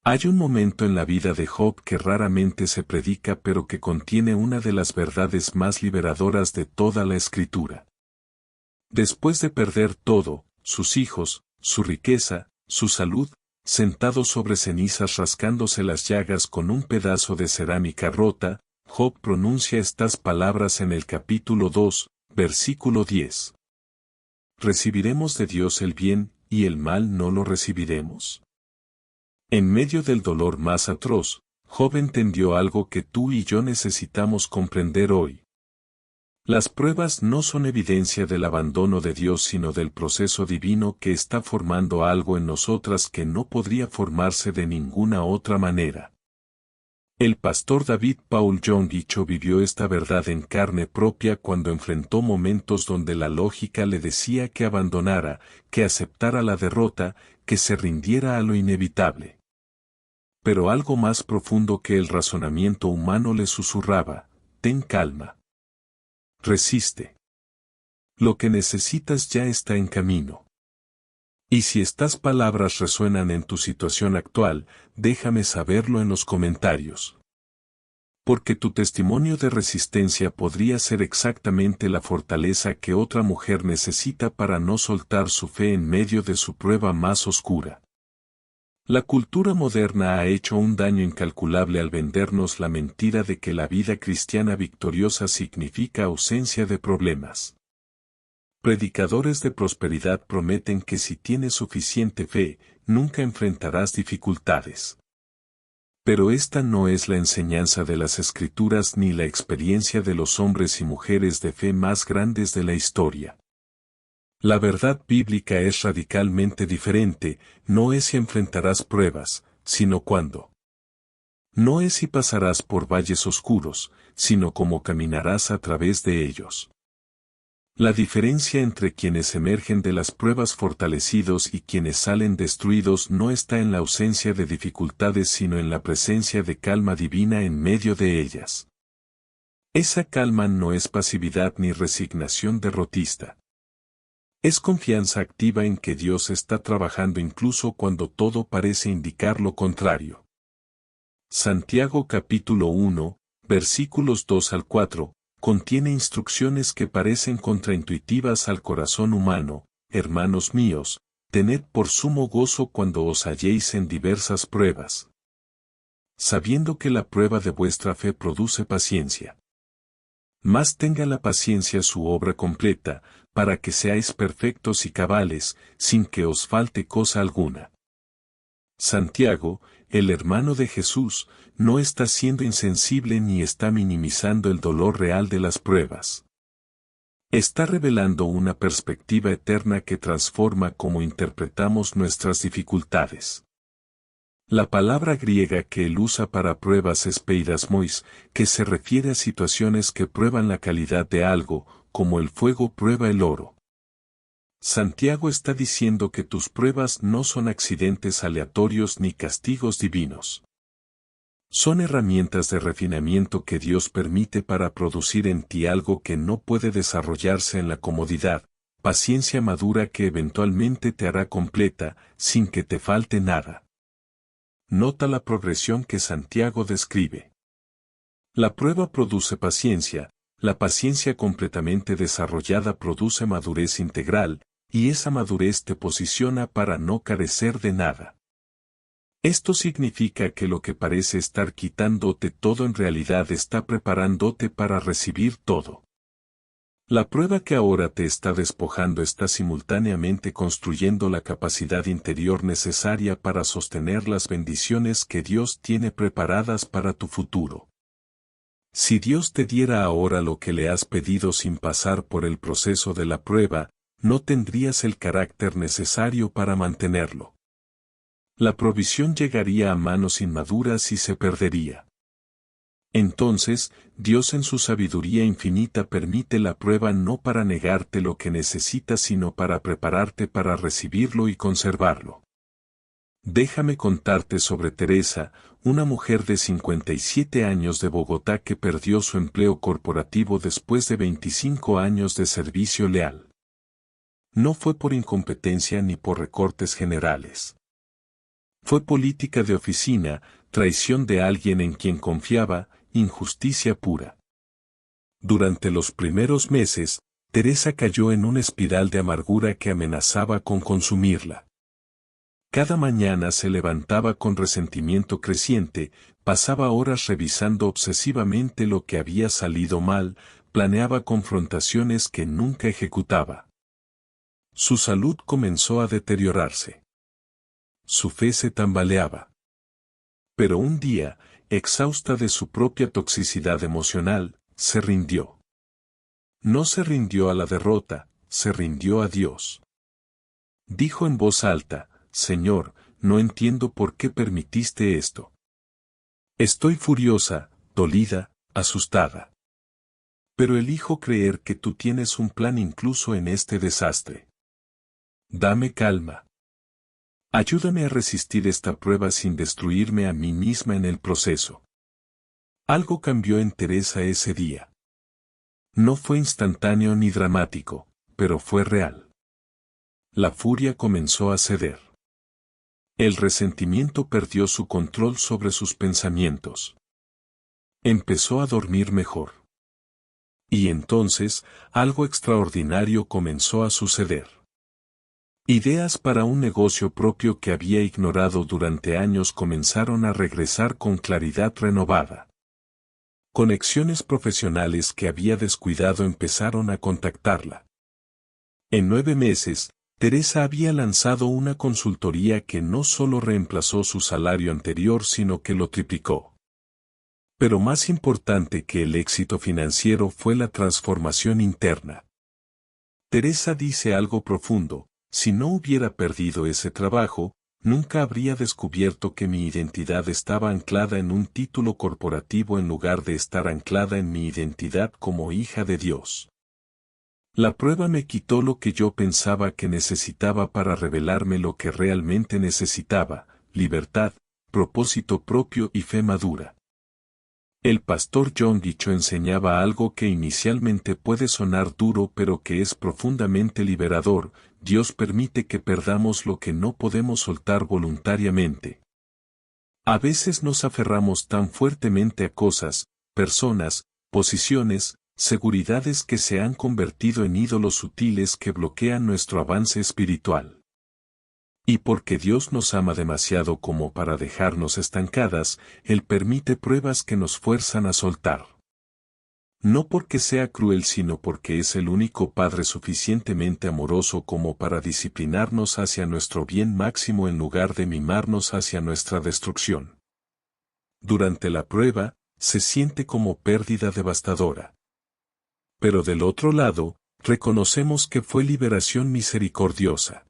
Hay un momento en la vida de Job que raramente se predica pero que contiene una de las verdades más liberadoras de toda la Escritura. Después de perder todo, sus hijos, su riqueza, su salud, sentado sobre cenizas rascándose las llagas con un pedazo de cerámica rota, Job pronuncia estas palabras en el capítulo 2, versículo 10. ¿Recibiremos de Dios el bien, y el mal no lo recibiremos? En medio del dolor más atroz, Job entendió algo que tú y yo necesitamos comprender hoy. Las pruebas no son evidencia del abandono de Dios sino del proceso divino que está formando algo en nosotras que no podría formarse de ninguna otra manera. El pastor David Paul John Guicho vivió esta verdad en carne propia cuando enfrentó momentos donde la lógica le decía que abandonara, que aceptara la derrota, que se rindiera a lo inevitable. Pero algo más profundo que el razonamiento humano le susurraba: ten calma. Resiste. Lo que necesitas ya está en camino. Y si estas palabras resuenan en tu situación actual, déjame saberlo en los comentarios. Porque tu testimonio de resistencia podría ser exactamente la fortaleza que otra mujer necesita para no soltar su fe en medio de su prueba más oscura. La cultura moderna ha hecho un daño incalculable al vendernos la mentira de que la vida cristiana victoriosa significa ausencia de problemas. Predicadores de prosperidad prometen que si tienes suficiente fe, nunca enfrentarás dificultades. Pero esta no es la enseñanza de las Escrituras ni la experiencia de los hombres y mujeres de fe más grandes de la historia. La verdad bíblica es radicalmente diferente, no es si enfrentarás pruebas, sino cuándo. No es si pasarás por valles oscuros, sino cómo caminarás a través de ellos. La diferencia entre quienes emergen de las pruebas fortalecidos y quienes salen destruidos no está en la ausencia de dificultades sino en la presencia de calma divina en medio de ellas. Esa calma no es pasividad ni resignación derrotista. Es confianza activa en que Dios está trabajando incluso cuando todo parece indicar lo contrario. Santiago capítulo 1, versículos 2 al 4, contiene instrucciones que parecen contraintuitivas al corazón humano. Hermanos míos, tened por sumo gozo cuando os halléis en diversas pruebas, sabiendo que la prueba de vuestra fe produce paciencia. Mas tenga la paciencia su obra completa, para que seáis perfectos y cabales, sin que os falte cosa alguna. Santiago, el hermano de Jesús, no está siendo insensible ni está minimizando el dolor real de las pruebas. Está revelando una perspectiva eterna que transforma cómo interpretamos nuestras dificultades. La palabra griega que él usa para pruebas es peirasmois, que se refiere a situaciones que prueban la calidad de algo, como el fuego prueba el oro. Santiago está diciendo que tus pruebas no son accidentes aleatorios ni castigos divinos. Son herramientas de refinamiento que Dios permite para producir en ti algo que no puede desarrollarse en la comodidad, paciencia madura que eventualmente te hará completa, sin que te falte nada. Nota la progresión que Santiago describe. La prueba produce paciencia, la paciencia completamente desarrollada produce madurez integral, y esa madurez te posiciona para no carecer de nada. Esto significa que lo que parece estar quitándote todo en realidad está preparándote para recibir todo. La prueba que ahora te está despojando está simultáneamente construyendo la capacidad interior necesaria para sostener las bendiciones que Dios tiene preparadas para tu futuro. Si Dios te diera ahora lo que le has pedido sin pasar por el proceso de la prueba, no tendrías el carácter necesario para mantenerlo. La provisión llegaría a manos inmaduras y se perdería. Entonces, Dios en su sabiduría infinita permite la prueba no para negarte lo que necesitas sino para prepararte para recibirlo y conservarlo. Déjame contarte sobre Teresa, una mujer de 57 años de Bogotá que perdió su empleo corporativo después de 25 años de servicio leal. No fue por incompetencia ni por recortes generales. Fue política de oficina, traición de alguien en quien confiaba, injusticia pura. Durante los primeros meses, Teresa cayó en una espiral de amargura que amenazaba con consumirla. Cada mañana se levantaba con resentimiento creciente, pasaba horas revisando obsesivamente lo que había salido mal, planeaba confrontaciones que nunca ejecutaba. Su salud comenzó a deteriorarse. Su fe se tambaleaba. Pero un día, exhausta de su propia toxicidad emocional, se rindió. No se rindió a la derrota, se rindió a Dios. Dijo en voz alta: Señor, no entiendo por qué permitiste esto. Estoy furiosa, dolida, asustada. Pero elijo creer que tú tienes un plan incluso en este desastre. Dame calma. Ayúdame a resistir esta prueba sin destruirme a mí misma en el proceso. Algo cambió en Teresa ese día. No fue instantáneo ni dramático, pero fue real. La furia comenzó a ceder. El resentimiento perdió su control sobre sus pensamientos. Empezó a dormir mejor. Y entonces, algo extraordinario comenzó a suceder. Ideas para un negocio propio que había ignorado durante años comenzaron a regresar con claridad renovada. Conexiones profesionales que había descuidado empezaron a contactarla. En 9 meses, Teresa había lanzado una consultoría que no solo reemplazó su salario anterior sino que lo triplicó. Pero más importante que el éxito financiero fue la transformación interna. Teresa dice algo profundo: si no hubiera perdido ese trabajo, nunca habría descubierto que mi identidad estaba anclada en un título corporativo en lugar de estar anclada en mi identidad como hija de Dios. La prueba me quitó lo que yo pensaba que necesitaba para revelarme lo que realmente necesitaba: libertad, propósito propio y fe madura. El pastor John Guicho enseñaba algo que inicialmente puede sonar duro pero que es profundamente liberador: Dios permite que perdamos lo que no podemos soltar voluntariamente. A veces nos aferramos tan fuertemente a cosas, personas, posiciones, seguridades que se han convertido en ídolos sutiles que bloquean nuestro avance espiritual. Y porque Dios nos ama demasiado como para dejarnos estancadas, Él permite pruebas que nos fuerzan a soltar. No porque sea cruel sino porque es el único Padre suficientemente amoroso como para disciplinarnos hacia nuestro bien máximo en lugar de mimarnos hacia nuestra destrucción. Durante la prueba, se siente como pérdida devastadora. Pero del otro lado, reconocemos que fue liberación misericordiosa.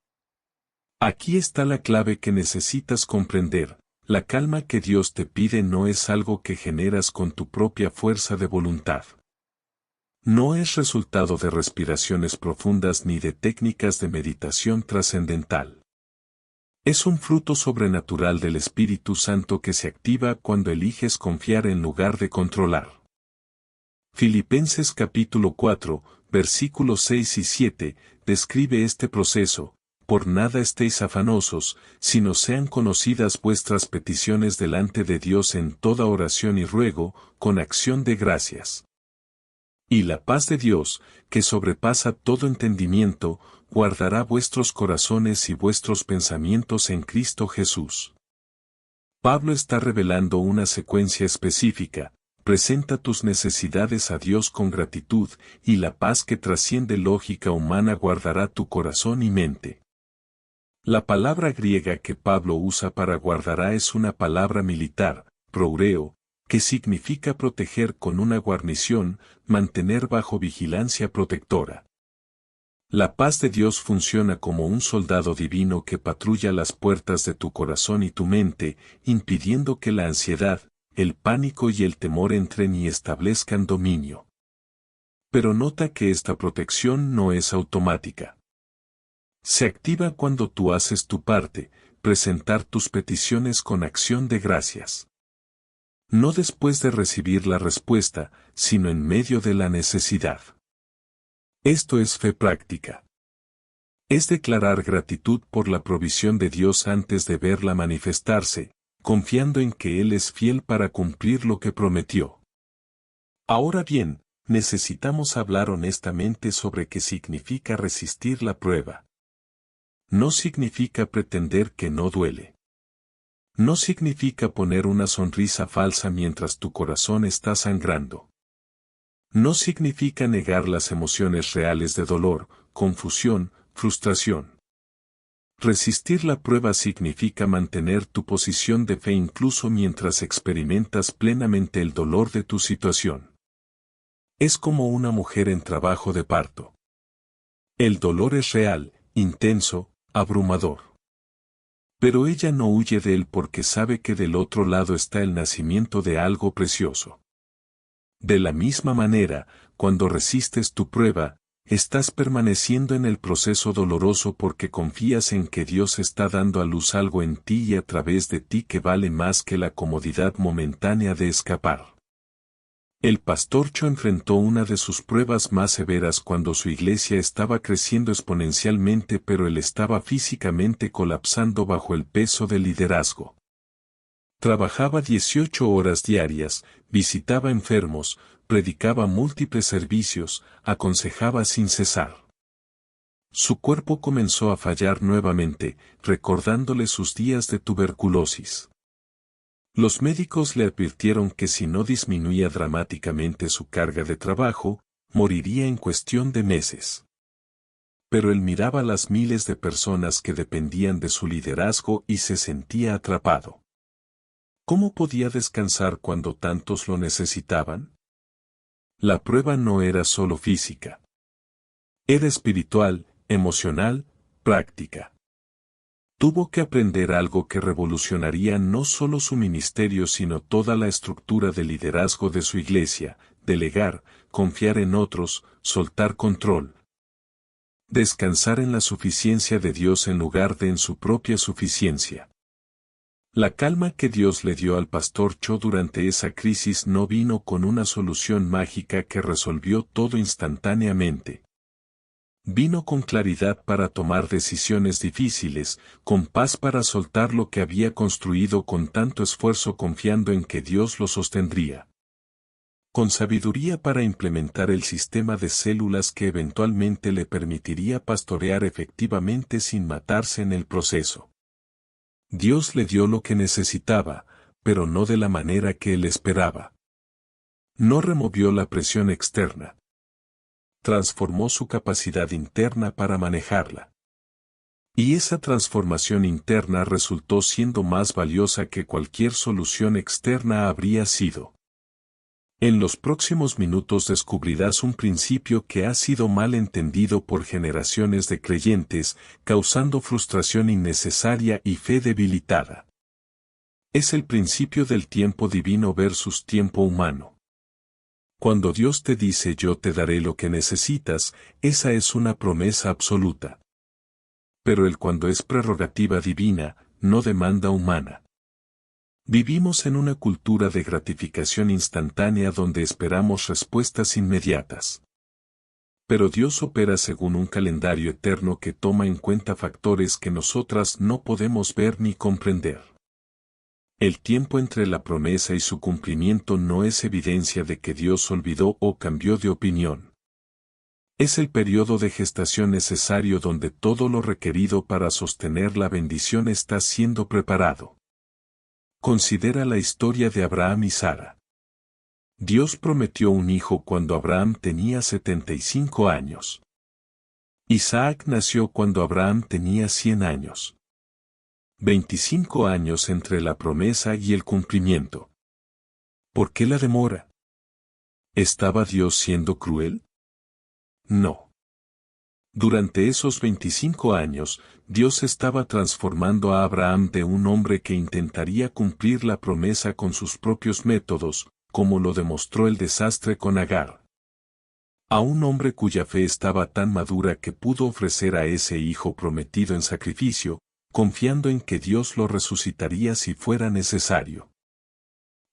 Aquí está la clave que necesitas comprender: la calma que Dios te pide no es algo que generas con tu propia fuerza de voluntad. No es resultado de respiraciones profundas ni de técnicas de meditación trascendental. Es un fruto sobrenatural del Espíritu Santo que se activa cuando eliges confiar en lugar de controlar. Filipenses capítulo 4, versículos 6 y 7, describe este proceso: por nada estéis afanosos, sino sean conocidas vuestras peticiones delante de Dios en toda oración y ruego, con acción de gracias. Y la paz de Dios, que sobrepasa todo entendimiento, guardará vuestros corazones y vuestros pensamientos en Cristo Jesús. Pablo está revelando una secuencia específica: presenta tus necesidades a Dios con gratitud, y la paz que trasciende lógica humana guardará tu corazón y mente. La palabra griega que Pablo usa para guardará es una palabra militar, proureo, que significa proteger con una guarnición, mantener bajo vigilancia protectora. La paz de Dios funciona como un soldado divino que patrulla las puertas de tu corazón y tu mente, impidiendo que la ansiedad, el pánico y el temor entren y establezcan dominio. Pero nota que esta protección no es automática. Se activa cuando tú haces tu parte, presentar tus peticiones con acción de gracias. No después de recibir la respuesta, sino en medio de la necesidad. Esto es fe práctica. Es declarar gratitud por la provisión de Dios antes de verla manifestarse, confiando en que Él es fiel para cumplir lo que prometió. Ahora bien, necesitamos hablar honestamente sobre qué significa resistir la prueba. No significa pretender que no duele. No significa poner una sonrisa falsa mientras tu corazón está sangrando. No significa negar las emociones reales de dolor, confusión, frustración. Resistir la prueba significa mantener tu posición de fe incluso mientras experimentas plenamente el dolor de tu situación. Es como una mujer en trabajo de parto. El dolor es real, intenso, abrumador. Pero ella no huye de él porque sabe que del otro lado está el nacimiento de algo precioso. De la misma manera, cuando resistes tu prueba, estás permaneciendo en el proceso doloroso porque confías en que Dios está dando a luz algo en ti y a través de ti que vale más que la comodidad momentánea de escapar. El pastor Cho enfrentó una de sus pruebas más severas cuando su iglesia estaba creciendo exponencialmente, pero él estaba físicamente colapsando bajo el peso del liderazgo. Trabajaba 18 horas diarias, visitaba enfermos, predicaba múltiples servicios, aconsejaba sin cesar. Su cuerpo comenzó a fallar nuevamente, recordándole sus días de tuberculosis. Los médicos le advirtieron que si no disminuía dramáticamente su carga de trabajo, moriría en cuestión de meses. Pero él miraba a las miles de personas que dependían de su liderazgo y se sentía atrapado. ¿Cómo podía descansar cuando tantos lo necesitaban? La prueba no era solo física. Era espiritual, emocional, práctica. Tuvo que aprender algo que revolucionaría no solo su ministerio sino toda la estructura de liderazgo de su iglesia: delegar, confiar en otros, soltar control. Descansar en la suficiencia de Dios en lugar de en su propia suficiencia. La calma que Dios le dio al pastor Cho durante esa crisis no vino con una solución mágica que resolvió todo instantáneamente. Vino con claridad para tomar decisiones difíciles, con paz para soltar lo que había construido con tanto esfuerzo confiando en que Dios lo sostendría. Con sabiduría para implementar el sistema de células que eventualmente le permitiría pastorear efectivamente sin matarse en el proceso. Dios le dio lo que necesitaba, pero no de la manera que él esperaba. No removió la presión externa. Transformó su capacidad interna para manejarla. Y esa transformación interna resultó siendo más valiosa que cualquier solución externa habría sido. En los próximos minutos descubrirás un principio que ha sido mal entendido por generaciones de creyentes, causando frustración innecesaria y fe debilitada. Es el principio del tiempo divino versus tiempo humano. Cuando Dios te dice yo te daré lo que necesitas, esa es una promesa absoluta. Pero el cuando es prerrogativa divina, no demanda humana. Vivimos en una cultura de gratificación instantánea donde esperamos respuestas inmediatas. Pero Dios opera según un calendario eterno que toma en cuenta factores que nosotras no podemos ver ni comprender. El tiempo entre la promesa y su cumplimiento no es evidencia de que Dios olvidó o cambió de opinión. Es el periodo de gestación necesario donde todo lo requerido para sostener la bendición está siendo preparado. Considera la historia de Abraham y Sara. Dios prometió un hijo cuando Abraham tenía 75 años. Isaac nació cuando Abraham tenía 100 años. 25 años entre la promesa y el cumplimiento. ¿Por qué la demora? ¿Estaba Dios siendo cruel? No. Durante esos 25 años, Dios estaba transformando a Abraham de un hombre que intentaría cumplir la promesa con sus propios métodos, como lo demostró el desastre con Agar, a un hombre cuya fe estaba tan madura que pudo ofrecer a ese hijo prometido en sacrificio, confiando en que Dios lo resucitaría si fuera necesario.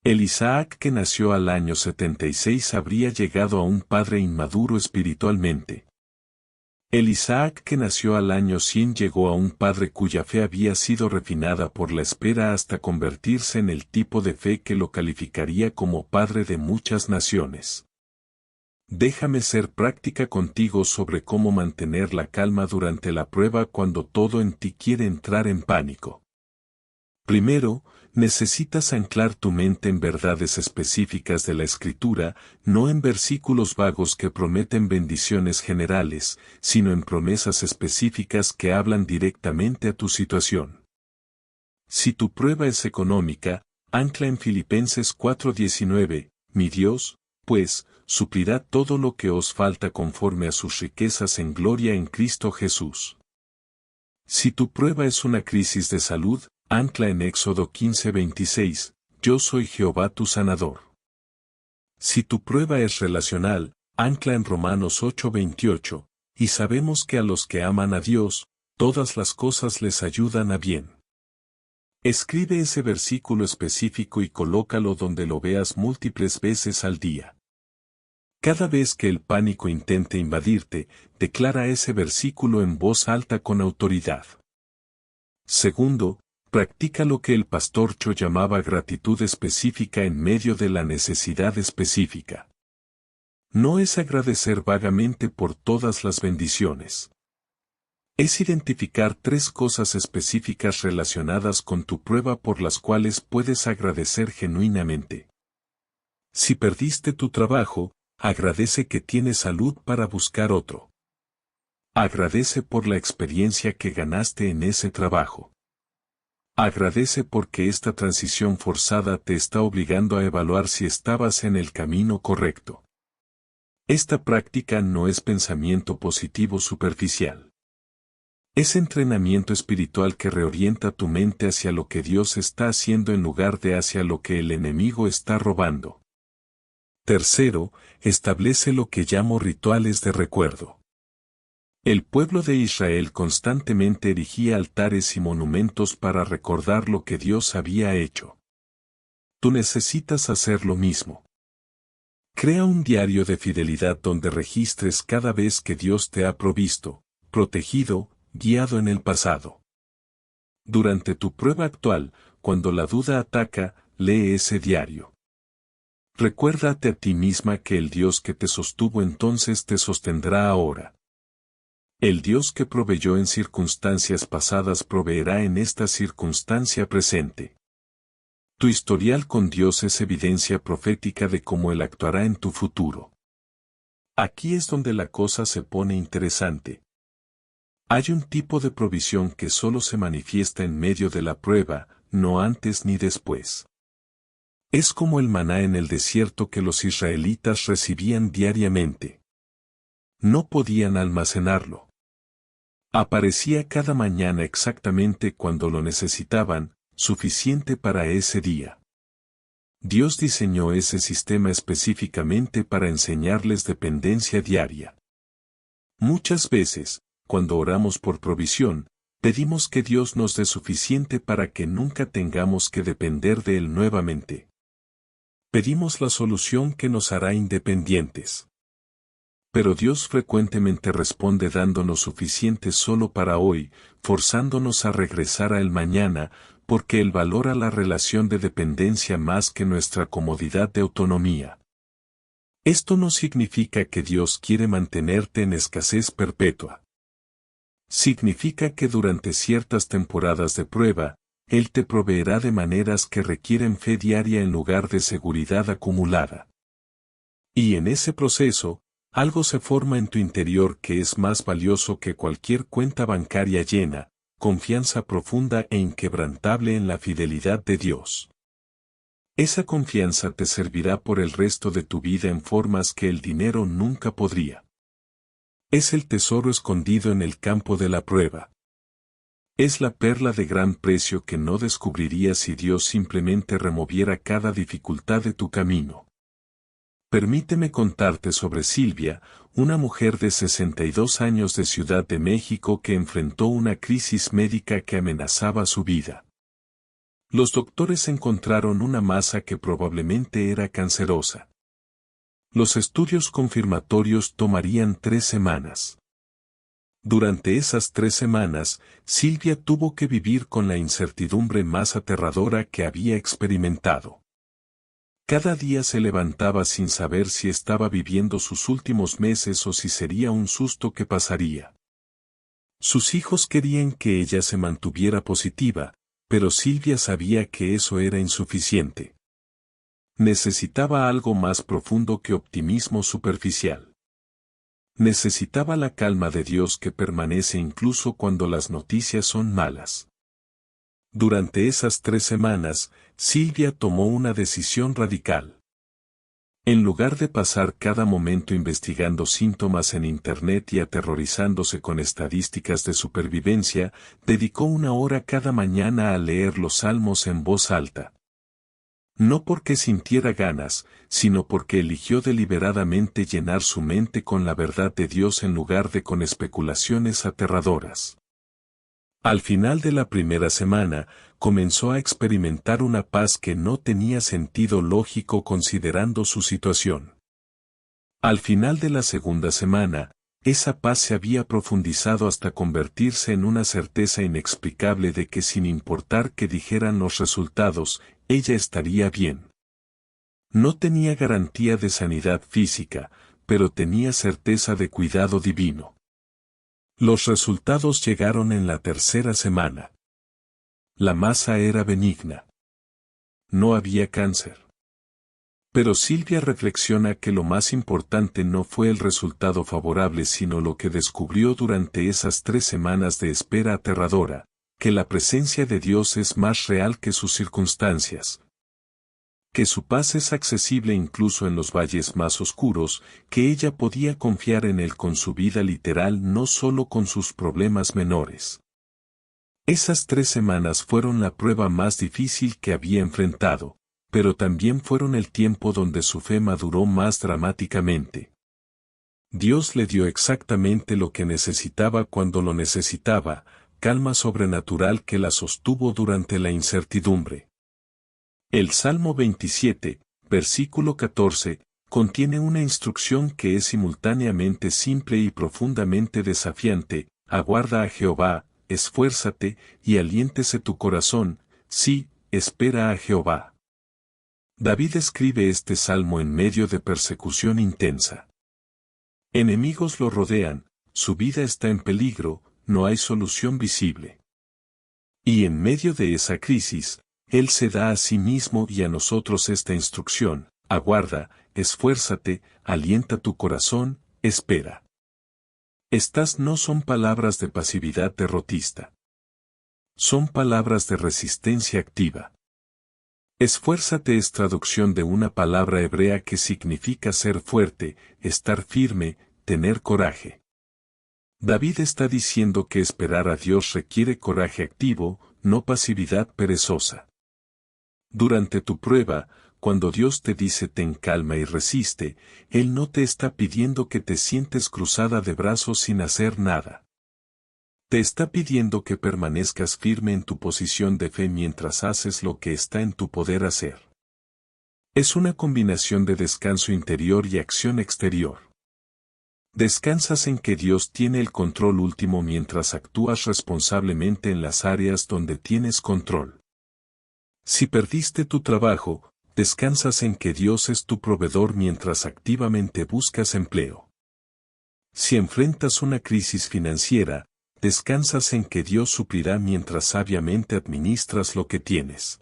El Isaac que nació al año 76 habría llegado a un padre inmaduro espiritualmente. El Isaac que nació al año 100 llegó a un padre cuya fe había sido refinada por la espera hasta convertirse en el tipo de fe que lo calificaría como padre de muchas naciones. Déjame ser práctica contigo sobre cómo mantener la calma durante la prueba cuando todo en ti quiere entrar en pánico. Primero, necesitas anclar tu mente en verdades específicas de la Escritura, no en versículos vagos que prometen bendiciones generales, sino en promesas específicas que hablan directamente a tu situación. Si tu prueba es económica, ancla en Filipenses 4:19, mi Dios, pues, suplirá todo lo que os falta conforme a sus riquezas en gloria en Cristo Jesús. Si tu prueba es una crisis de salud, ancla en Éxodo 15:26, yo soy Jehová tu sanador. Si tu prueba es relacional, ancla en Romanos 8:28, y sabemos que a los que aman a Dios, todas las cosas les ayudan a bien. Escribe ese versículo específico y colócalo donde lo veas múltiples veces al día. Cada vez que el pánico intente invadirte, declara ese versículo en voz alta con autoridad. Segundo, practica lo que el pastor Cho llamaba gratitud específica en medio de la necesidad específica. No es agradecer vagamente por todas las bendiciones. Es identificar 3 cosas específicas relacionadas con tu prueba por las cuales puedes agradecer genuinamente. Si perdiste tu trabajo, agradece que tienes salud para buscar otro. Agradece por la experiencia que ganaste en ese trabajo. Agradece porque esta transición forzada te está obligando a evaluar si estabas en el camino correcto. Esta práctica no es pensamiento positivo superficial. Es entrenamiento espiritual que reorienta tu mente hacia lo que Dios está haciendo en lugar de hacia lo que el enemigo está robando. Tercero, establece lo que llamo rituales de recuerdo. El pueblo de Israel constantemente erigía altares y monumentos para recordar lo que Dios había hecho. Tú necesitas hacer lo mismo. Crea un diario de fidelidad donde registres cada vez que Dios te ha provisto, protegido, guiado en el pasado. Durante tu prueba actual, cuando la duda ataca, lee ese diario. Recuérdate a ti misma que el Dios que te sostuvo entonces te sostendrá ahora. El Dios que proveyó en circunstancias pasadas proveerá en esta circunstancia presente. Tu historial con Dios es evidencia profética de cómo Él actuará en tu futuro. Aquí es donde la cosa se pone interesante. Hay un tipo de provisión que solo se manifiesta en medio de la prueba, no antes ni después. Es como el maná en el desierto que los israelitas recibían diariamente. No podían almacenarlo. Aparecía cada mañana exactamente cuando lo necesitaban, suficiente para ese día. Dios diseñó ese sistema específicamente para enseñarles dependencia diaria. Muchas veces, cuando oramos por provisión, pedimos que Dios nos dé suficiente para que nunca tengamos que depender de Él nuevamente. Pedimos la solución que nos hará independientes. Pero Dios frecuentemente responde dándonos suficiente solo para hoy, forzándonos a regresar a Él mañana, porque Él valora la relación de dependencia más que nuestra comodidad de autonomía. Esto no significa que Dios quiere mantenerte en escasez perpetua. Significa que durante ciertas temporadas de prueba, Él te proveerá de maneras que requieren fe diaria en lugar de seguridad acumulada. Y en ese proceso, algo se forma en tu interior que es más valioso que cualquier cuenta bancaria llena, confianza profunda e inquebrantable en la fidelidad de Dios. Esa confianza te servirá por el resto de tu vida en formas que el dinero nunca podría. Es el tesoro escondido en el campo de la prueba. Es la perla de gran precio que no descubrirías si Dios simplemente removiera cada dificultad de tu camino. Permíteme contarte sobre Silvia, una mujer de 62 años de Ciudad de México que enfrentó una crisis médica que amenazaba su vida. Los doctores encontraron una masa que probablemente era cancerosa. Los estudios confirmatorios tomarían 3 semanas. Durante esas 3 semanas, Silvia tuvo que vivir con la incertidumbre más aterradora que había experimentado. Cada día se levantaba sin saber si estaba viviendo sus últimos meses o si sería un susto que pasaría. Sus hijos querían que ella se mantuviera positiva, pero Silvia sabía que eso era insuficiente. Necesitaba algo más profundo que optimismo superficial. Necesitaba la calma de Dios que permanece incluso cuando las noticias son malas. Durante esas 3 semanas, Silvia tomó una decisión radical. En lugar de pasar cada momento investigando síntomas en Internet y aterrorizándose con estadísticas de supervivencia, dedicó 1 hora cada mañana a leer los salmos en voz alta. No porque sintiera ganas, sino porque eligió deliberadamente llenar su mente con la verdad de Dios en lugar de con especulaciones aterradoras. Al final de la primera semana, comenzó a experimentar una paz que no tenía sentido lógico considerando su situación. Al final de la segunda semana, esa paz se había profundizado hasta convertirse en una certeza inexplicable de que sin importar qué dijeran los resultados, ella estaría bien. No tenía garantía de sanidad física, pero tenía certeza de cuidado divino. Los resultados llegaron en la tercera semana. La masa era benigna. No había cáncer. Pero Silvia reflexiona que lo más importante no fue el resultado favorable sino lo que descubrió durante esas 3 semanas de espera aterradora, que la presencia de Dios es más real que sus circunstancias. Que su paz es accesible incluso en los valles más oscuros, que ella podía confiar en Él con su vida literal no solo con sus problemas menores. Esas 3 semanas fueron la prueba más difícil que había enfrentado, pero también fueron el tiempo donde su fe maduró más dramáticamente. Dios le dio exactamente lo que necesitaba cuando lo necesitaba, calma sobrenatural que la sostuvo durante la incertidumbre. El Salmo 27, versículo 14, contiene una instrucción que es simultáneamente simple y profundamente desafiante: aguarda a Jehová, esfuérzate, y aliéntese tu corazón, sí, espera a Jehová. David escribe este salmo en medio de persecución intensa. Enemigos lo rodean, su vida está en peligro, no hay solución visible. Y en medio de esa crisis, Él se da a sí mismo y a nosotros esta instrucción: aguarda, esfuérzate, alienta tu corazón, espera. Estas no son palabras de pasividad derrotista. Son palabras de resistencia activa. Esfuérzate es traducción de una palabra hebrea que significa ser fuerte, estar firme, tener coraje. David está diciendo que esperar a Dios requiere coraje activo, no pasividad perezosa. Durante tu prueba, cuando Dios te dice ten calma y resiste, Él no te está pidiendo que te sientes cruzada de brazos sin hacer nada. Te está pidiendo que permanezcas firme en tu posición de fe mientras haces lo que está en tu poder hacer. Es una combinación de descanso interior y acción exterior. Descansas en que Dios tiene el control último mientras actúas responsablemente en las áreas donde tienes control. Si perdiste tu trabajo, descansas en que Dios es tu proveedor mientras activamente buscas empleo. Si enfrentas una crisis financiera, descansas en que Dios suplirá mientras sabiamente administras lo que tienes.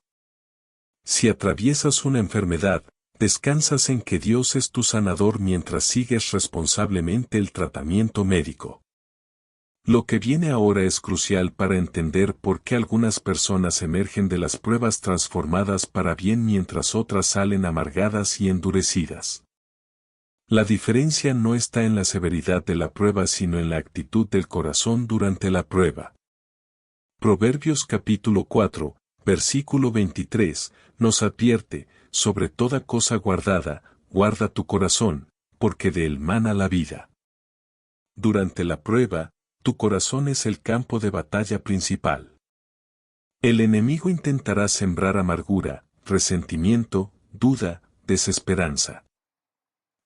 Si atraviesas una enfermedad, descansas en que Dios es tu sanador mientras sigues responsablemente el tratamiento médico. Lo que viene ahora es crucial para entender por qué algunas personas emergen de las pruebas transformadas para bien mientras otras salen amargadas y endurecidas. La diferencia no está en la severidad de la prueba sino en la actitud del corazón durante la prueba. Proverbios capítulo 4, versículo 23, nos advierte: sobre toda cosa guardada, guarda tu corazón, porque de él mana la vida. Durante la prueba, tu corazón es el campo de batalla principal. El enemigo intentará sembrar amargura, resentimiento, duda, desesperanza.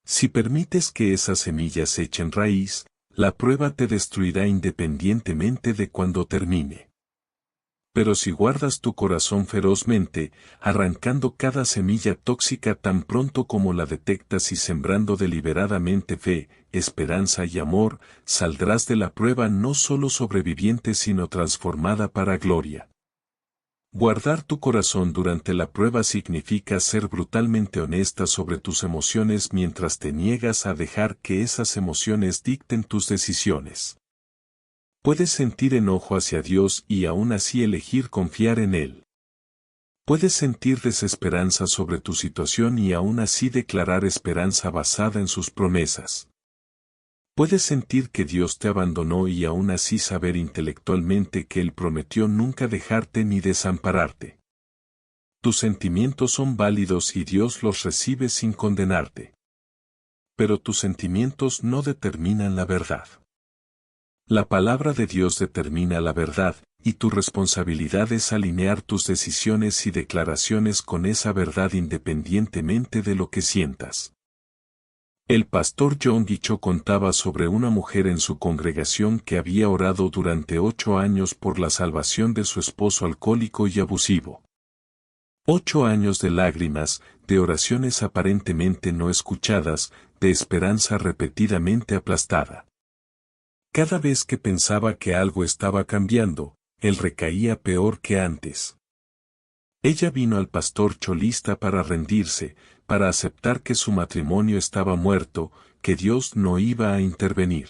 Si permites que esas semillas echen raíz, la prueba te destruirá independientemente de cuando termine. Pero si guardas tu corazón ferozmente, arrancando cada semilla tóxica tan pronto como la detectas y sembrando deliberadamente fe, esperanza y amor, saldrás de la prueba no solo sobreviviente sino transformada para gloria. Guardar tu corazón durante la prueba significa ser brutalmente honesta sobre tus emociones mientras te niegas a dejar que esas emociones dicten tus decisiones. Puedes sentir enojo hacia Dios y aún así elegir confiar en Él. Puedes sentir desesperanza sobre tu situación y aún así declarar esperanza basada en sus promesas. Puedes sentir que Dios te abandonó y aún así saber intelectualmente que Él prometió nunca dejarte ni desampararte. Tus sentimientos son válidos y Dios los recibe sin condenarte. Pero tus sentimientos no determinan la verdad. La palabra de Dios determina la verdad, y tu responsabilidad es alinear tus decisiones y declaraciones con esa verdad independientemente de lo que sientas. El pastor John Guicho contaba sobre una mujer en su congregación que había orado durante 8 años por la salvación de su esposo alcohólico y abusivo. 8 años de lágrimas, de oraciones aparentemente no escuchadas, de esperanza repetidamente aplastada. Cada vez que pensaba que algo estaba cambiando, él recaía peor que antes. Ella vino al pastor cholista para rendirse, para aceptar que su matrimonio estaba muerto, que Dios no iba a intervenir.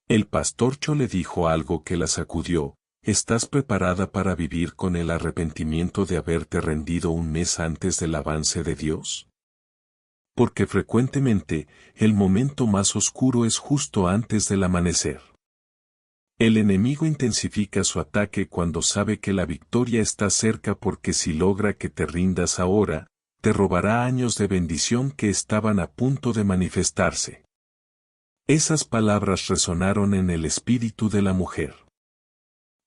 El pastor Cho le dijo algo que la sacudió: ¿estás preparada para vivir con el arrepentimiento de haberte rendido un mes antes del avance de Dios? Porque frecuentemente, el momento más oscuro es justo antes del amanecer. El enemigo intensifica su ataque cuando sabe que la victoria está cerca, porque si logra que te rindas ahora, te robará años de bendición que estaban a punto de manifestarse. Esas palabras resonaron en el espíritu de la mujer.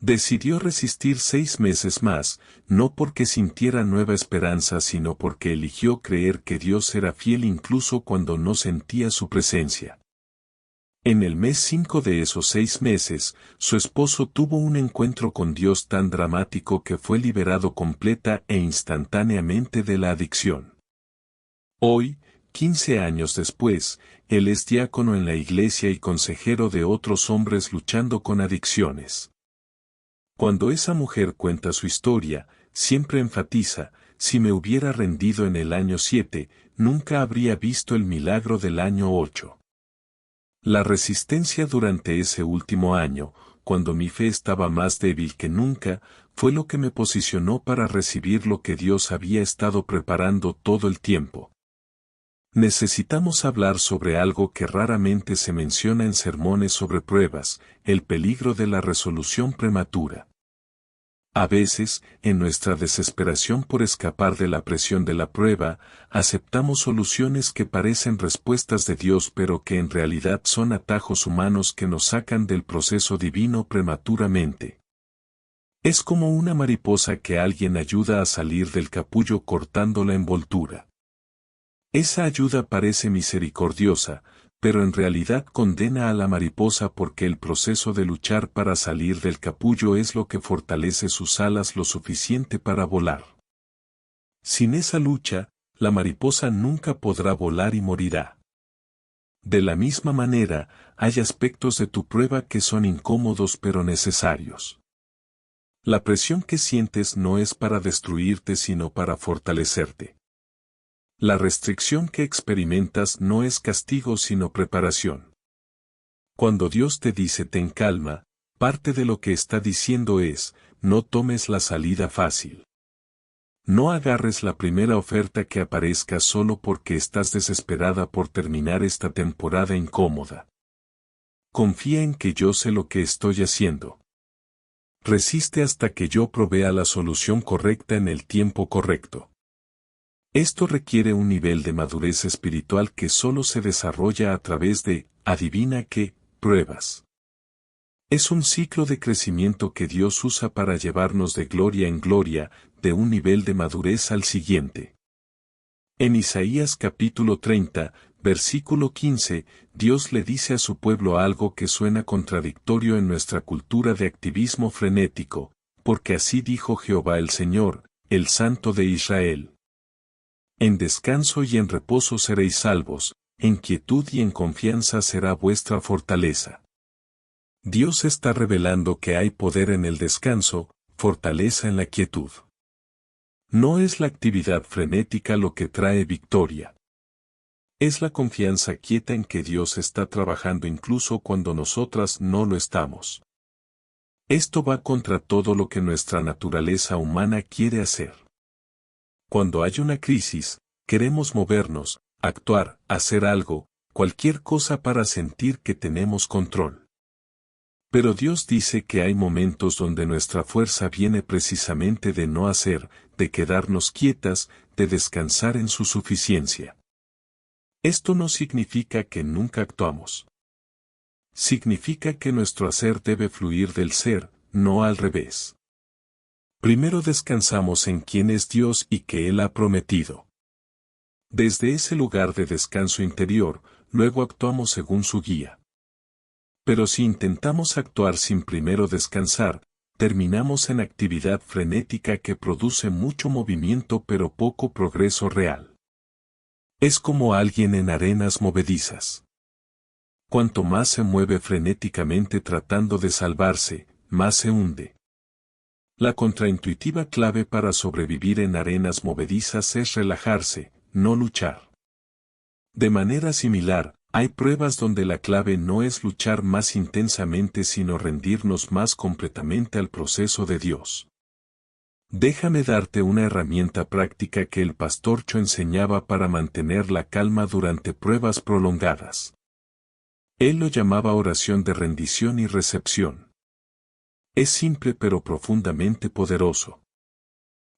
Decidió resistir 6 meses más, no porque sintiera nueva esperanza sino porque eligió creer que Dios era fiel incluso cuando no sentía su presencia. En el mes 5 de esos 6 meses, su esposo tuvo un encuentro con Dios tan dramático que fue liberado completa e instantáneamente de la adicción. Hoy, 15 años después, él es diácono en la iglesia y consejero de otros hombres luchando con adicciones. Cuando esa mujer cuenta su historia, siempre enfatiza: si me hubiera rendido en el año 7, nunca habría visto el milagro del año 8. La resistencia durante ese último año, cuando mi fe estaba más débil que nunca, fue lo que me posicionó para recibir lo que Dios había estado preparando todo el tiempo. Necesitamos hablar sobre algo que raramente se menciona en sermones sobre pruebas: el peligro de la resolución prematura. A veces, en nuestra desesperación por escapar de la presión de la prueba, aceptamos soluciones que parecen respuestas de Dios pero que en realidad son atajos humanos que nos sacan del proceso divino prematuramente. Es como una mariposa que alguien ayuda a salir del capullo cortando la envoltura. Esa ayuda parece misericordiosa, pero en realidad condena a la mariposa, porque el proceso de luchar para salir del capullo es lo que fortalece sus alas lo suficiente para volar. Sin esa lucha, la mariposa nunca podrá volar y morirá. De la misma manera, hay aspectos de tu prueba que son incómodos pero necesarios. La presión que sientes no es para destruirte sino para fortalecerte. La restricción que experimentas no es castigo sino preparación. Cuando Dios te dice ten calma, parte de lo que está diciendo es: no tomes la salida fácil. No agarres la primera oferta que aparezca solo porque estás desesperada por terminar esta temporada incómoda. Confía en que yo sé lo que estoy haciendo. Resiste hasta que yo provea la solución correcta en el tiempo correcto. Esto requiere un nivel de madurez espiritual que solo se desarrolla a través de, adivina qué, pruebas. Es un ciclo de crecimiento que Dios usa para llevarnos de gloria en gloria, de un nivel de madurez al siguiente. En Isaías capítulo 30, versículo 15, Dios le dice a su pueblo algo que suena contradictorio en nuestra cultura de activismo frenético, porque así dijo Jehová el Señor, el Santo de Israel. En descanso y en reposo seréis salvos, en quietud y en confianza será vuestra fortaleza. Dios está revelando que hay poder en el descanso, fortaleza en la quietud. No es la actividad frenética lo que trae victoria. Es la confianza quieta en que Dios está trabajando incluso cuando nosotras no lo estamos. Esto va contra todo lo que nuestra naturaleza humana quiere hacer. Cuando hay una crisis, queremos movernos, actuar, hacer algo, cualquier cosa para sentir que tenemos control. Pero Dios dice que hay momentos donde nuestra fuerza viene precisamente de no hacer, de quedarnos quietas, de descansar en su suficiencia. Esto no significa que nunca actuamos. Significa que nuestro hacer debe fluir del ser, no al revés. Primero descansamos en quién es Dios y que Él ha prometido. Desde ese lugar de descanso interior, luego actuamos según su guía. Pero si intentamos actuar sin primero descansar, terminamos en actividad frenética que produce mucho movimiento pero poco progreso real. Es como alguien en arenas movedizas. Cuanto más se mueve frenéticamente tratando de salvarse, más se hunde. La contraintuitiva clave para sobrevivir en arenas movedizas es relajarse, no luchar. De manera similar, hay pruebas donde la clave no es luchar más intensamente sino rendirnos más completamente al proceso de Dios. Déjame darte una herramienta práctica que el pastor Cho enseñaba para mantener la calma durante pruebas prolongadas. Él lo llamaba oración de rendición y recepción. Es simple pero profundamente poderoso.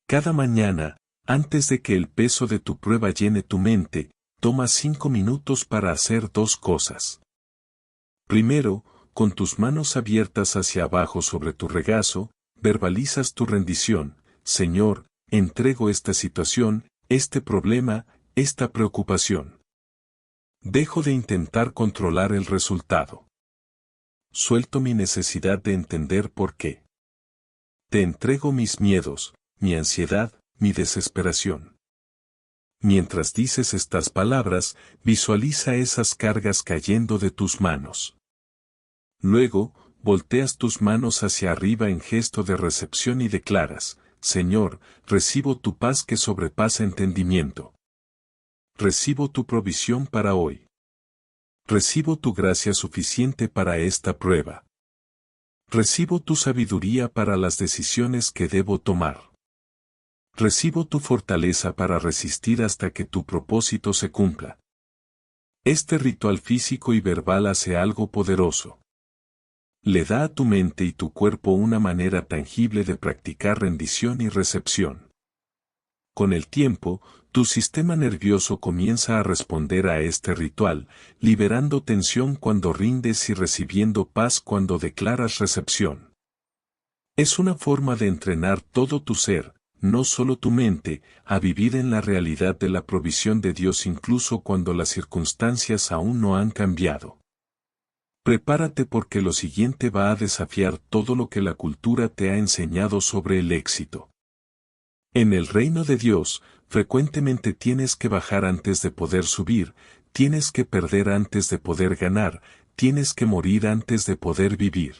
Cada mañana, antes de que el peso de tu prueba llene tu mente, toma 5 minutos para hacer dos cosas. Primero, con tus manos abiertas hacia abajo sobre tu regazo, verbalizas tu rendición. Señor, entrego esta situación, este problema, esta preocupación. Dejo de intentar controlar el resultado. Suelto mi necesidad de entender por qué. Te entrego mis miedos, mi ansiedad, mi desesperación. Mientras dices estas palabras, visualiza esas cargas cayendo de tus manos. Luego, volteas tus manos hacia arriba en gesto de recepción y declaras, Señor, recibo tu paz que sobrepasa entendimiento. Recibo tu provisión para hoy. Recibo tu gracia suficiente para esta prueba. Recibo tu sabiduría para las decisiones que debo tomar. Recibo tu fortaleza para resistir hasta que tu propósito se cumpla. Este ritual físico y verbal hace algo poderoso. Le da a tu mente y tu cuerpo una manera tangible de practicar rendición y recepción. Con el tiempo, tu sistema nervioso comienza a responder a este ritual, liberando tensión cuando rindes y recibiendo paz cuando declaras recepción. Es una forma de entrenar todo tu ser, no solo tu mente, a vivir en la realidad de la provisión de Dios incluso cuando las circunstancias aún no han cambiado. Prepárate porque lo siguiente va a desafiar todo lo que la cultura te ha enseñado sobre el éxito. En el reino de Dios, frecuentemente tienes que bajar antes de poder subir, tienes que perder antes de poder ganar, tienes que morir antes de poder vivir.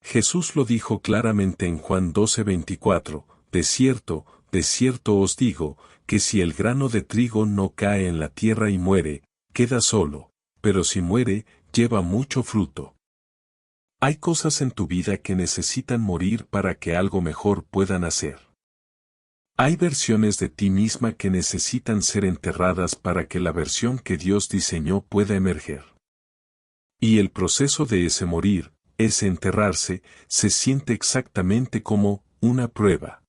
Jesús lo dijo claramente en Juan 12:24, de cierto os digo, que si el grano de trigo no cae en la tierra y muere, queda solo, pero si muere, lleva mucho fruto. Hay cosas en tu vida que necesitan morir para que algo mejor pueda nacer. Hay versiones de ti misma que necesitan ser enterradas para que la versión que Dios diseñó pueda emerger. Y el proceso de ese morir, ese enterrarse, se siente exactamente como una prueba.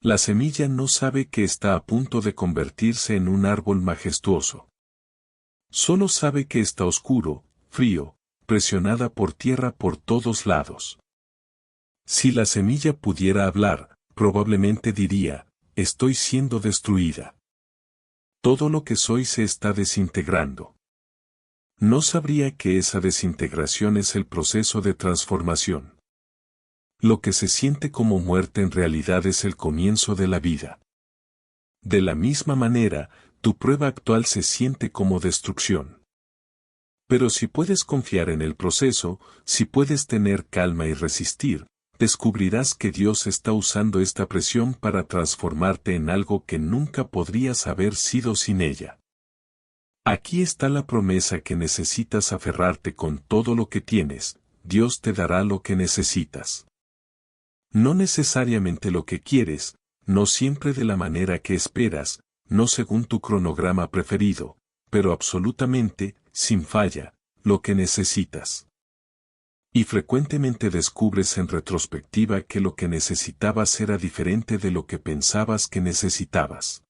La semilla no sabe que está a punto de convertirse en un árbol majestuoso. Solo sabe que está oscuro, frío, presionada por tierra por todos lados. Si la semilla pudiera hablar, probablemente diría, estoy siendo destruida. Todo lo que soy se está desintegrando. No sabría que esa desintegración es el proceso de transformación. Lo que se siente como muerte en realidad es el comienzo de la vida. De la misma manera, tu prueba actual se siente como destrucción. Pero si puedes confiar en el proceso, si puedes tener calma y resistir, descubrirás que Dios está usando esta presión para transformarte en algo que nunca podrías haber sido sin ella. Aquí está la promesa que necesitas aferrarte con todo lo que tienes, Dios te dará lo que necesitas. No necesariamente lo que quieres, no siempre de la manera que esperas, no según tu cronograma preferido, pero absolutamente, sin falla, lo que necesitas. Y frecuentemente descubres en retrospectiva que lo que necesitabas era diferente de lo que pensabas que necesitabas.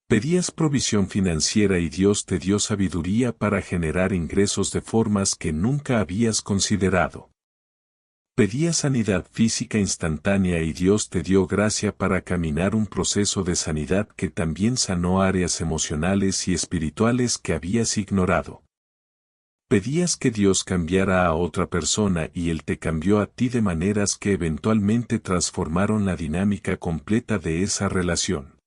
Pedías provisión financiera y Dios te dio sabiduría para generar ingresos de formas que nunca habías considerado. Pedías sanidad física instantánea y Dios te dio gracia para caminar un proceso de sanidad que también sanó áreas emocionales y espirituales que habías ignorado. Pedías que Dios cambiara a otra persona y Él te cambió a ti de maneras que eventualmente transformaron la dinámica completa de esa relación.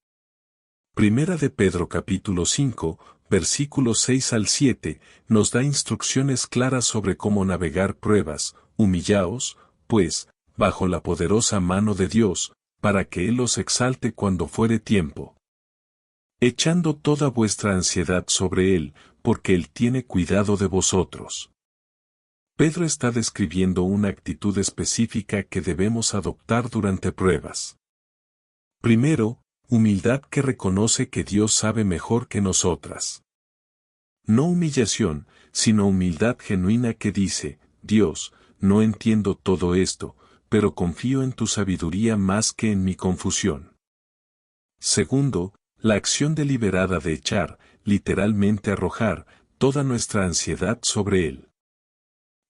Primera de Pedro capítulo 5, versículos 6 al 7, nos da instrucciones claras sobre cómo navegar pruebas. Humillaos, pues, bajo la poderosa mano de Dios, para que Él os exalte cuando fuere tiempo. Echando toda vuestra ansiedad sobre Él, porque Él tiene cuidado de vosotros. Pedro está describiendo una actitud específica que debemos adoptar durante pruebas. Primero, humildad que reconoce que Dios sabe mejor que nosotras. No humillación, sino humildad genuina que dice, Dios, no entiendo todo esto, pero confío en tu sabiduría más que en mi confusión. Segundo, la acción deliberada de echar, literalmente arrojar, toda nuestra ansiedad sobre Él.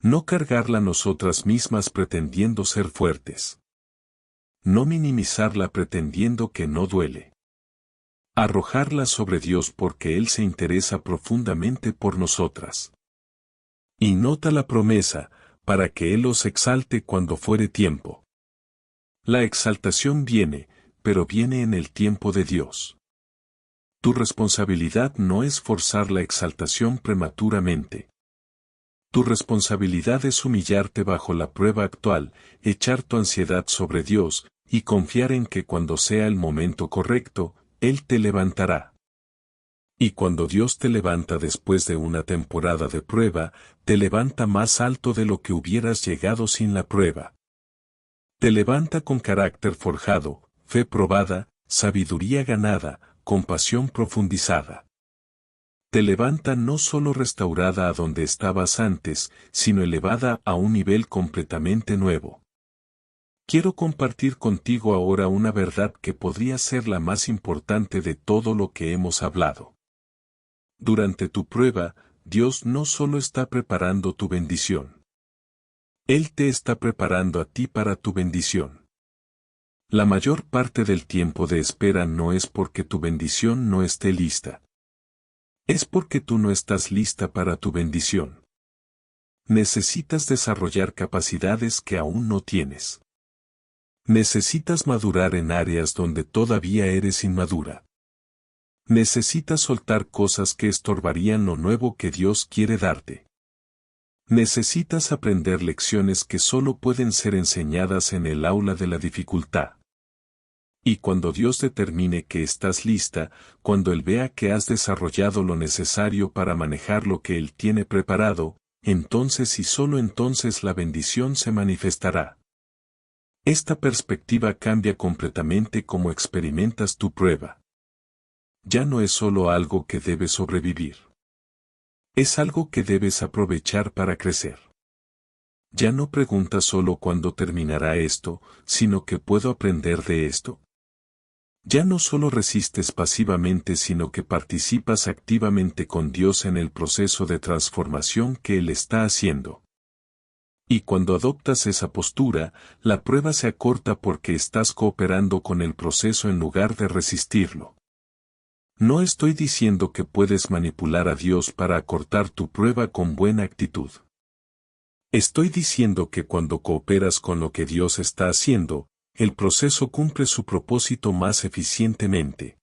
No cargarla nosotras mismas pretendiendo ser fuertes. No minimizarla pretendiendo que no duele. Arrojarla sobre Dios porque Él se interesa profundamente por nosotras. Y nota la promesa, para que Él os exalte cuando fuere tiempo. La exaltación viene, pero viene en el tiempo de Dios. Tu responsabilidad no es forzar la exaltación prematuramente. Tu responsabilidad es humillarte bajo la prueba actual, echar tu ansiedad sobre Dios, y confiar en que cuando sea el momento correcto, Él te levantará. Y cuando Dios te levanta después de una temporada de prueba, te levanta más alto de lo que hubieras llegado sin la prueba. Te levanta con carácter forjado, fe probada, sabiduría ganada, compasión profundizada. Te levanta no solo restaurada a donde estabas antes, sino elevada a un nivel completamente nuevo. Quiero compartir contigo ahora una verdad que podría ser la más importante de todo lo que hemos hablado. Durante tu prueba, Dios no solo está preparando tu bendición. Él te está preparando a ti para tu bendición. La mayor parte del tiempo de espera no es porque tu bendición no esté lista. Es porque tú no estás lista para tu bendición. Necesitas desarrollar capacidades que aún no tienes. Necesitas madurar en áreas donde todavía eres inmadura. Necesitas soltar cosas que estorbarían lo nuevo que Dios quiere darte. Necesitas aprender lecciones que solo pueden ser enseñadas en el aula de la dificultad. Y cuando Dios determine que estás lista, cuando Él vea que has desarrollado lo necesario para manejar lo que Él tiene preparado, entonces y solo entonces la bendición se manifestará. Esta perspectiva cambia completamente cómo experimentas tu prueba. Ya no es solo algo que debes sobrevivir. Es algo que debes aprovechar para crecer. Ya no preguntas solo cuándo terminará esto, sino que puedo aprender de esto. Ya no solo resistes pasivamente sino que participas activamente con Dios en el proceso de transformación que Él está haciendo. Y cuando adoptas esa postura, la prueba se acorta porque estás cooperando con el proceso en lugar de resistirlo. No estoy diciendo que puedes manipular a Dios para acortar tu prueba con buena actitud. Estoy diciendo que cuando cooperas con lo que Dios está haciendo, el proceso cumple su propósito más eficientemente.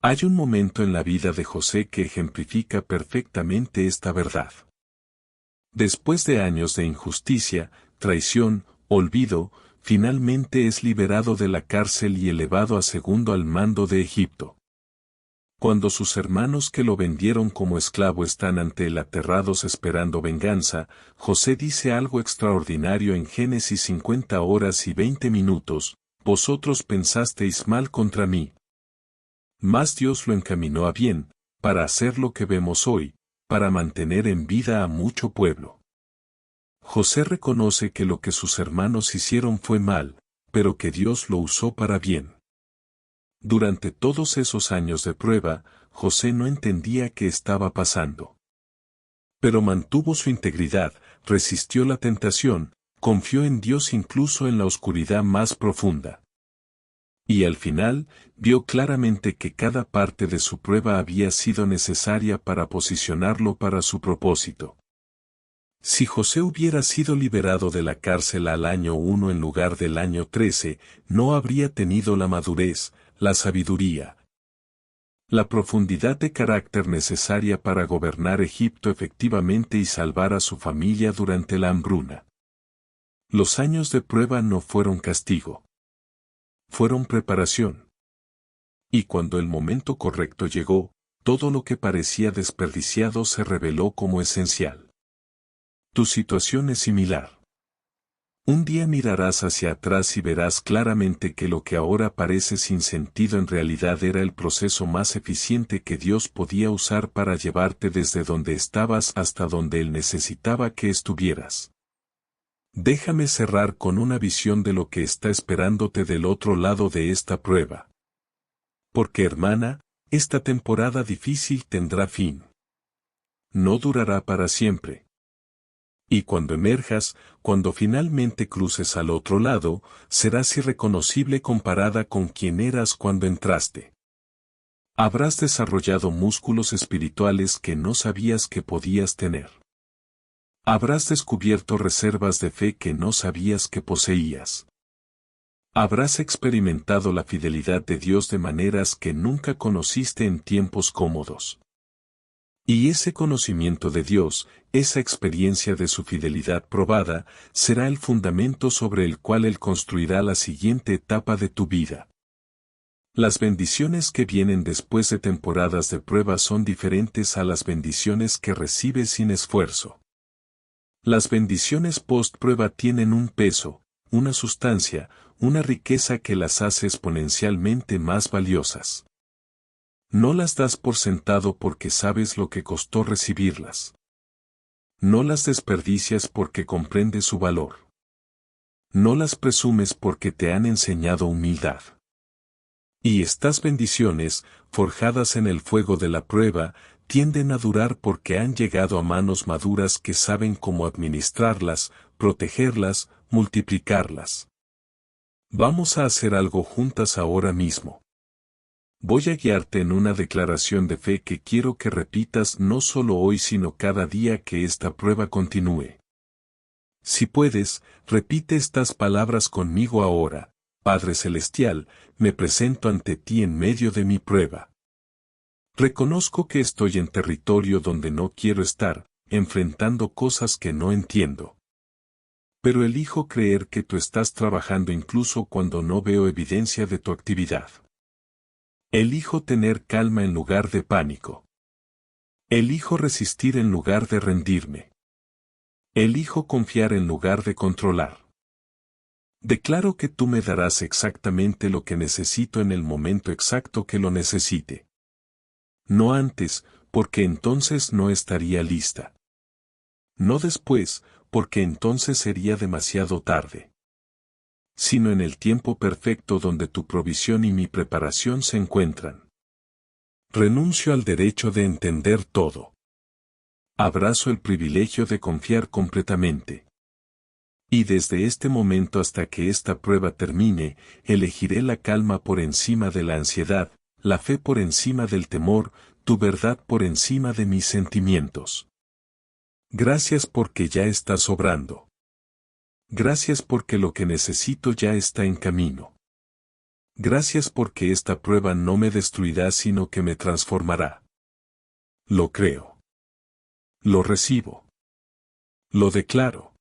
Hay un momento en la vida de José que ejemplifica perfectamente esta verdad. Después de años de injusticia, traición, olvido, finalmente es liberado de la cárcel y elevado a segundo al mando de Egipto. Cuando sus hermanos que lo vendieron como esclavo están ante él aterrados esperando venganza, José dice algo extraordinario en Génesis 50 horas y 20 minutos, vosotros pensasteis mal contra mí. Mas Dios lo encaminó a bien, para hacer lo que vemos hoy, para mantener en vida a mucho pueblo. José reconoce que lo que sus hermanos hicieron fue mal, pero que Dios lo usó para bien. Durante todos esos años de prueba, José no entendía qué estaba pasando. Pero mantuvo su integridad, resistió la tentación, confió en Dios incluso en la oscuridad más profunda. Y al final, vio claramente que cada parte de su prueba había sido necesaria para posicionarlo para su propósito. Si José hubiera sido liberado de la cárcel al año 1 en lugar del año 13, no habría tenido la madurez, la sabiduría, la profundidad de carácter necesaria para gobernar Egipto efectivamente y salvar a su familia durante la hambruna. Los años de prueba no fueron castigo. Fueron preparación. Y cuando el momento correcto llegó, todo lo que parecía desperdiciado se reveló como esencial. Tu situación es similar. Un día mirarás hacia atrás y verás claramente que lo que ahora parece sin sentido en realidad era el proceso más eficiente que Dios podía usar para llevarte desde donde estabas hasta donde Él necesitaba que estuvieras. Déjame cerrar con una visión de lo que está esperándote del otro lado de esta prueba. Porque hermana, esta temporada difícil tendrá fin. No durará para siempre. Y cuando emerjas, cuando finalmente cruces al otro lado, serás irreconocible comparada con quien eras cuando entraste. Habrás desarrollado músculos espirituales que no sabías que podías tener. Habrás descubierto reservas de fe que no sabías que poseías. Habrás experimentado la fidelidad de Dios de maneras que nunca conociste en tiempos cómodos. Y ese conocimiento de Dios, esa experiencia de su fidelidad probada, será el fundamento sobre el cual Él construirá la siguiente etapa de tu vida. Las bendiciones que vienen después de temporadas de prueba son diferentes a las bendiciones que recibes sin esfuerzo. Las bendiciones post-prueba tienen un peso, una sustancia, una riqueza que las hace exponencialmente más valiosas. No las das por sentado porque sabes lo que costó recibirlas. No las desperdicias porque comprendes su valor. No las presumes porque te han enseñado humildad. Y estas bendiciones, forjadas en el fuego de la prueba, tienden a durar porque han llegado a manos maduras que saben cómo administrarlas, protegerlas, multiplicarlas. Vamos a hacer algo juntas ahora mismo. Voy a guiarte en una declaración de fe que quiero que repitas no solo hoy sino cada día que esta prueba continúe. Si puedes, repite estas palabras conmigo ahora. Padre Celestial, me presento ante ti en medio de mi prueba. Reconozco que estoy en territorio donde no quiero estar, enfrentando cosas que no entiendo. Pero elijo creer que tú estás trabajando incluso cuando no veo evidencia de tu actividad. Elijo tener calma en lugar de pánico. Elijo resistir en lugar de rendirme. Elijo confiar en lugar de controlar. Declaro que tú me darás exactamente lo que necesito en el momento exacto que lo necesite. No antes, porque entonces no estaría lista. No después, porque entonces sería demasiado tarde. Sino en el tiempo perfecto donde tu provisión y mi preparación se encuentran. Renuncio al derecho de entender todo. Abrazo el privilegio de confiar completamente. Y desde este momento hasta que esta prueba termine, elegiré la calma por encima de la ansiedad, la fe por encima del temor, tu verdad por encima de mis sentimientos. Gracias porque ya estás obrando. Gracias porque lo que necesito ya está en camino. Gracias porque esta prueba no me destruirá sino que me transformará. Lo creo. Lo recibo. Lo declaro.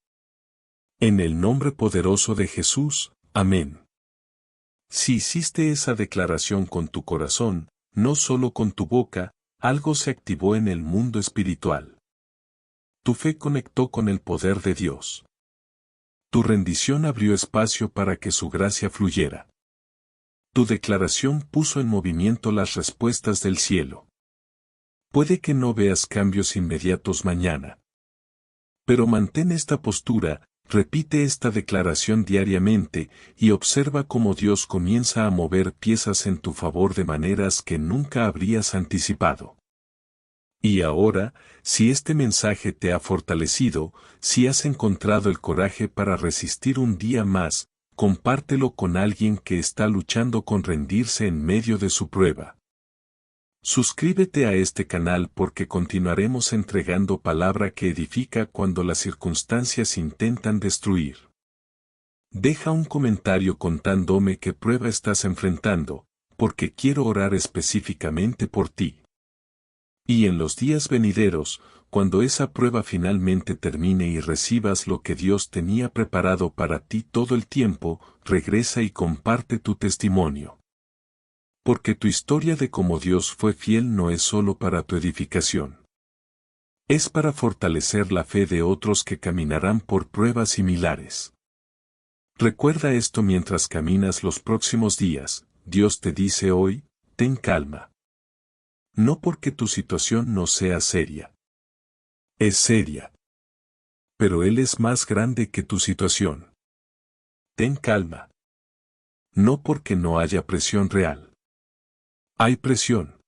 En el nombre poderoso de Jesús, amén. Si hiciste esa declaración con tu corazón, no solo con tu boca, algo se activó en el mundo espiritual. Tu fe conectó con el poder de Dios. Tu rendición abrió espacio para que su gracia fluyera. Tu declaración puso en movimiento las respuestas del cielo. Puede que no veas cambios inmediatos mañana. Pero mantén esta postura, repite esta declaración diariamente, y observa cómo Dios comienza a mover piezas en tu favor de maneras que nunca habrías anticipado. Y ahora, si este mensaje te ha fortalecido, si has encontrado el coraje para resistir un día más, compártelo con alguien que está luchando con rendirse en medio de su prueba. Suscríbete a este canal porque continuaremos entregando palabra que edifica cuando las circunstancias intentan destruir. Deja un comentario contándome qué prueba estás enfrentando, porque quiero orar específicamente por ti. Y en los días venideros, cuando esa prueba finalmente termine y recibas lo que Dios tenía preparado para ti todo el tiempo, regresa y comparte tu testimonio. Porque tu historia de cómo Dios fue fiel no es solo para tu edificación. Es para fortalecer la fe de otros que caminarán por pruebas similares. Recuerda esto mientras caminas los próximos días, Dios te dice hoy, ten calma. No porque tu situación no sea seria. Es seria. Pero Él es más grande que tu situación. Ten calma. No porque no haya presión real. Hay presión.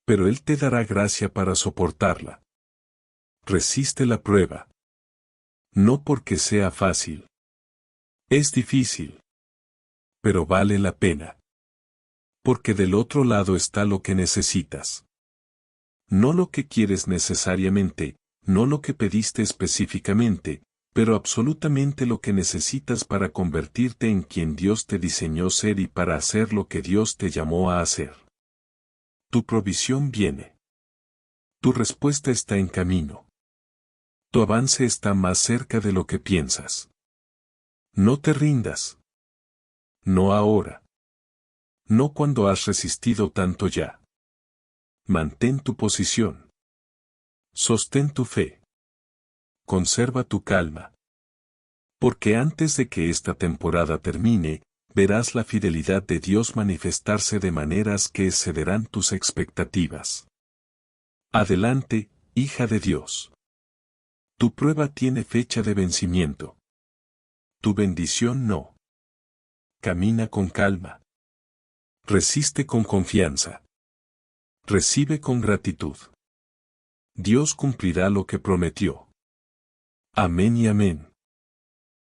Pero Él te dará gracia para soportarla. Resiste la prueba. No porque sea fácil. Es difícil. Pero vale la pena. Porque del otro lado está lo que necesitas. No lo que quieres necesariamente, no lo que pediste específicamente, pero absolutamente lo que necesitas para convertirte en quien Dios te diseñó ser y para hacer lo que Dios te llamó a hacer. Tu provisión viene. Tu respuesta está en camino. Tu avance está más cerca de lo que piensas. No te rindas. No ahora. No cuando has resistido tanto ya. Mantén tu posición. Sostén tu fe. Conserva tu calma. Porque antes de que esta temporada termine, verás la fidelidad de Dios manifestarse de maneras que excederán tus expectativas. Adelante, hija de Dios. Tu prueba tiene fecha de vencimiento. Tu bendición no. Camina con calma. Resiste con confianza. Recibe con gratitud. Dios cumplirá lo que prometió. Amén y amén.